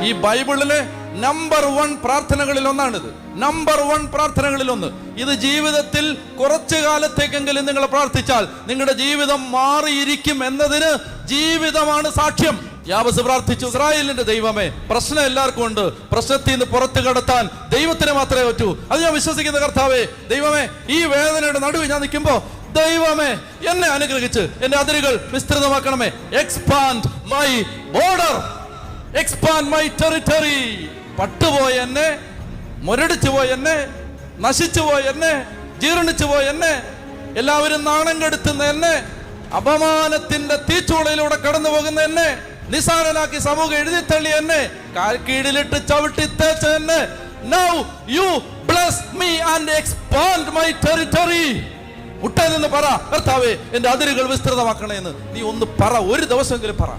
ഈ ബൈബിളിലെ നമ്പർ 1 പ്രാർത്ഥനകളിൽ ഒന്നാണിത്. നമ്പർ 1 പ്രാർത്ഥനകളിൽ ഒന്ന്. ഇത് ജീവിതത്തിൽ കുറച്ചു കാലത്തേക്കെങ്കിലും നിങ്ങൾ പ്രാർത്ഥിച്ചാൽ നിങ്ങളുടെ ജീവിതം മാറിയിരിക്കും എന്നതിന് ജീവിതമാണ് സാക്ഷ്യം. യാബസ് പ്രാർത്ഥിച്ചു, ഇസ്രായേലിന്റെ ദൈവമേ, പ്രശ്നം എല്ലാവർക്കും ഉണ്ട്, പ്രശ്നത്തിൽ നിന്ന് പുറത്തു കടത്താൻ ദൈവത്തിന് മാത്രമേ പറ്റൂ. അത് ഞാൻ വിശ്വസിക്കുന്ന കർത്താവേ, ദൈവമേ, ഈ വേദനയുടെ നടുവിൽ ഞാൻ നിൽക്കുമ്പോ ദൈവമേ എന്നെ അനുഗ്രഹിച്ച് എന്റെ അതിരുകൾ വിസ്തൃതമാക്കണമേ. Expand my border, expand my territory. പട്ടുപോയ എന്നെ, മുരടിച്ചു പോയ എന്നെ, നശിച്ചു പോയ എന്നെ, ജീർണിച്ചു പോയ എന്നെ, എല്ലാവരും നാണം കെടുത്തുന്ന എന്നെ, അപമാനത്തിന്റെ തീച്ചൂളയിലൂടെ കടന്നു പോകുന്ന എന്നെ, നിസാരനാക്കി സമൂഹം എഴുതിത്തള്ളി എന്നെ, കാൽ കീഴിലിട്ട് ചവിട്ടി തേച്ച എന്നെ, now you bless me and expand my territory. മുട്ടയിൽ നിന്ന് പറ, കർത്താവേ എന്റെ അതിരുകൾ വിസ്തൃതമാക്കണേന്ന് നീ ഒന്ന് പറ, ഒരു ദിവസമെങ്കിലും പറ.